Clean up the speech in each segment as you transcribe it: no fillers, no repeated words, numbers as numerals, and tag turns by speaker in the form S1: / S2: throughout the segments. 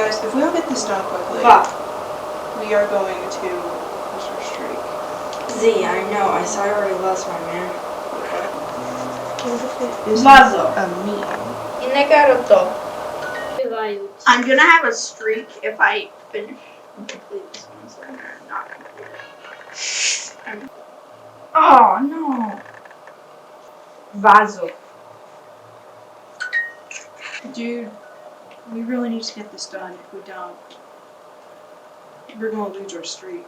S1: Guys, if we don't get this done quickly, we are going to lose our streak.
S2: Z, I know. I saw I already lost my man.
S1: Vazo. A meme.
S3: I'm gonna have a streak if I finish and complete this one, so I'm not complete it. Oh no! Vazo.
S1: Dude, we really need to get this done. If we don't, we're gonna lose our streak.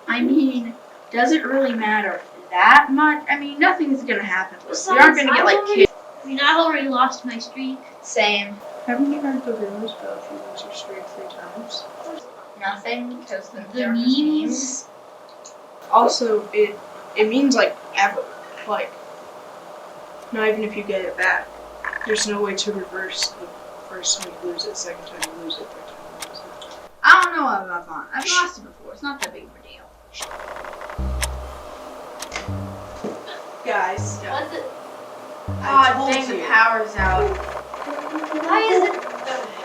S3: I mean, does it really matter that much? I mean, nothing's gonna happen. We aren't gonna get like kicked.
S4: I mean, I've already lost my streak.
S3: Same.
S1: Haven't you heard the rumors about if you lose your streak 3 times?
S3: Nothing, because
S4: The memes.
S1: Also, it means like ever. Like, not even if you get it back. There's no way to reverse the first time you lose it, second time you lose it, third time you lose it.
S3: I don't know what I've won. I've lost it before. It's not that big of a deal.
S1: Guys,
S4: What's it?
S3: Oh, dang, the power's out.
S4: Why is it?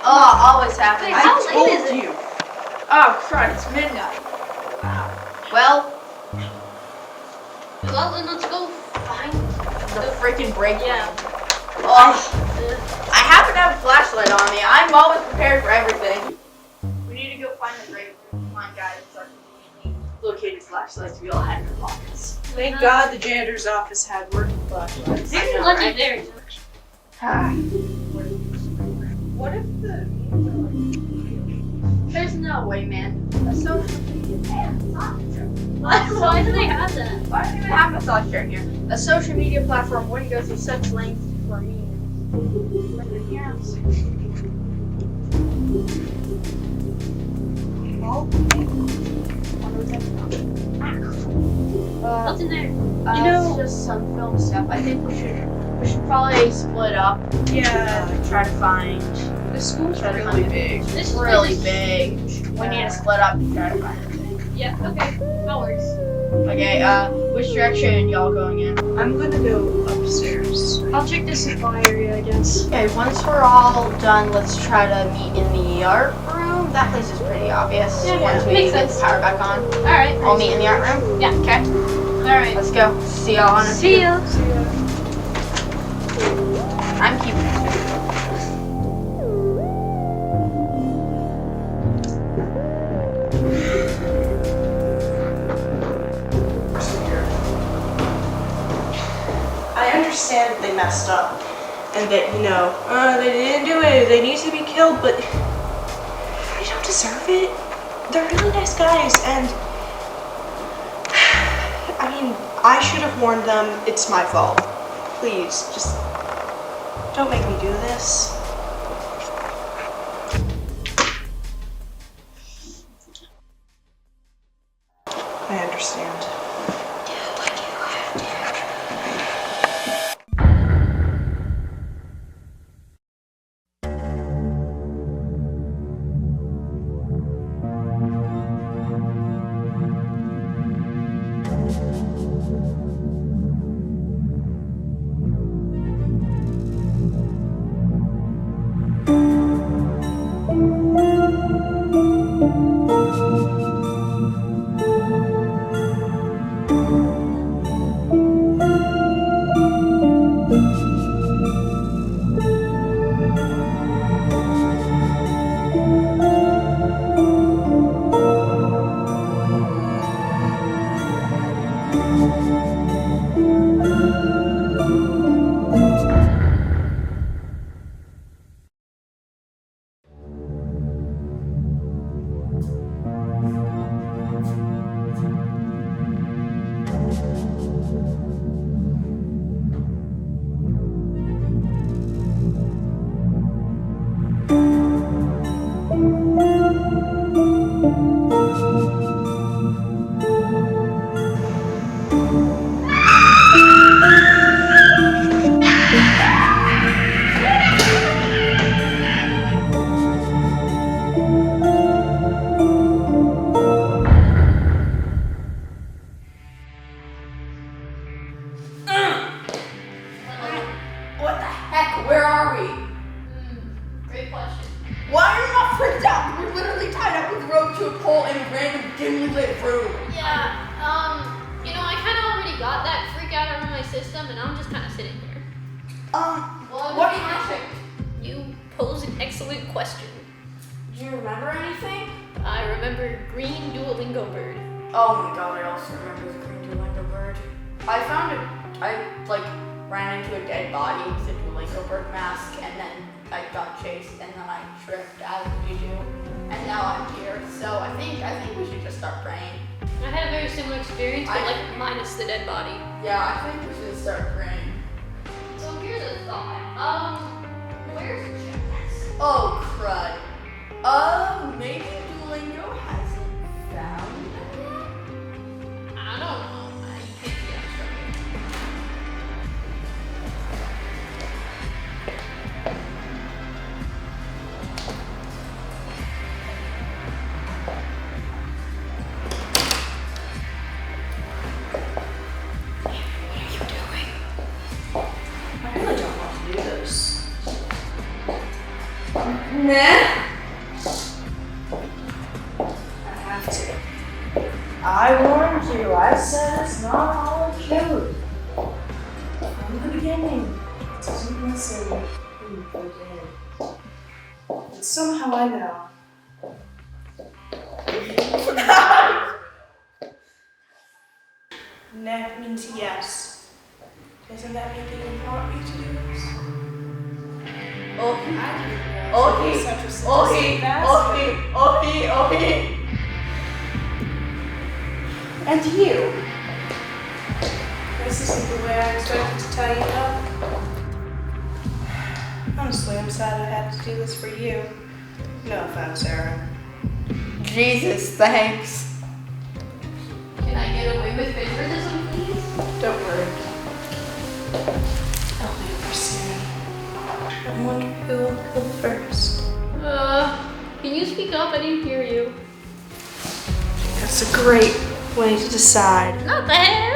S3: Oh, always happens.
S4: Wait, how late
S1: told
S4: is it?
S1: you.
S3: Oh, crud, it's midnight. Well,
S4: Well, then let's go find
S3: the freaking break
S4: Yeah.
S3: room. Oh, I happen to have a flashlight on me. I'm always prepared for everything. We need to go find the break room. Come on, guys. It's our conveniently located flashlights we all had in our pockets.
S1: Thank God the janitor's office had working flashlights.
S4: This
S3: I
S4: is
S3: know,
S4: legendary.
S3: Ah.
S1: What if the
S3: There's no way, man. A social media
S4: Why do they have that?
S3: Why do we even have massage chair here? A social media platform wouldn't go through such lengths for me.
S4: What's in there?
S3: You know, just some film stuff. I think we should probably split up.
S1: Yeah,
S3: Try to find.
S1: the school's
S3: Try to
S1: really
S3: find
S1: big.
S4: This
S3: really
S4: is
S3: big. We need to split up and try to find everything.
S4: Yeah. Okay. That works.
S3: Okay. Which direction y'all going in?
S1: I'm gonna go upstairs.
S4: I'll check the supply area, I guess.
S3: Okay. Once we're all done, let's try to meet in the art room. That place is pretty obvious.
S4: Yeah,
S3: Once we
S4: makes
S3: get
S4: sense.
S3: the power back on,
S4: All right.
S3: I'll meet in the art room.
S4: Yeah.
S3: Okay.
S4: All right.
S3: Let's go. See y'all on a
S4: See
S3: few.
S4: ya.
S3: I'm keeping it.
S1: I understand that they messed up and that, they didn't do it, they need to be killed, but they don't deserve it. They're really nice guys, and I mean, I should have warned them. It's my fault. Please, just don't make me do this. I understand.
S3: to a pole in a random dimly lit room?
S4: Yeah, I kind of already got that freak out of my system, and I'm just kind of sitting here.
S3: What happened?
S4: You pose an excellent question.
S3: Do you remember anything?
S4: I remember green Duolingo bird.
S3: Oh my god, I also remember the green Duolingo bird. I ran into a dead body with a Duolingo bird mask, and then I got chased, and then I tripped as you do, and now I'm here. So I think we should just start praying.
S4: I had a very similar experience, but minus the dead body.
S3: Yeah, I think we should start praying.
S4: So here's a thought. Where's Jax?
S3: Oh crud. Maybe Duolingo hasn't found them yet?
S4: I don't know. You can't see that struggling.
S1: I really don't want to do this.
S3: Nah.
S1: I have to. I warned you. I said it's not all cute. From the beginning. It doesn't listen. But somehow I know. That means yes. Doesn't that mean that you want me to do this?
S3: Okay.
S1: And you? This isn't the way I expected to tie you up. Honestly, I'm sad I had to do this for you. No offense, Aaron.
S3: Jesus, thanks.
S4: Can I get away with favoritism, please?
S1: Don't worry. I'll be over soon. I wonder who will go first.
S4: Can you speak up? I didn't hear you.
S1: That's a great way to decide.
S4: Not the head.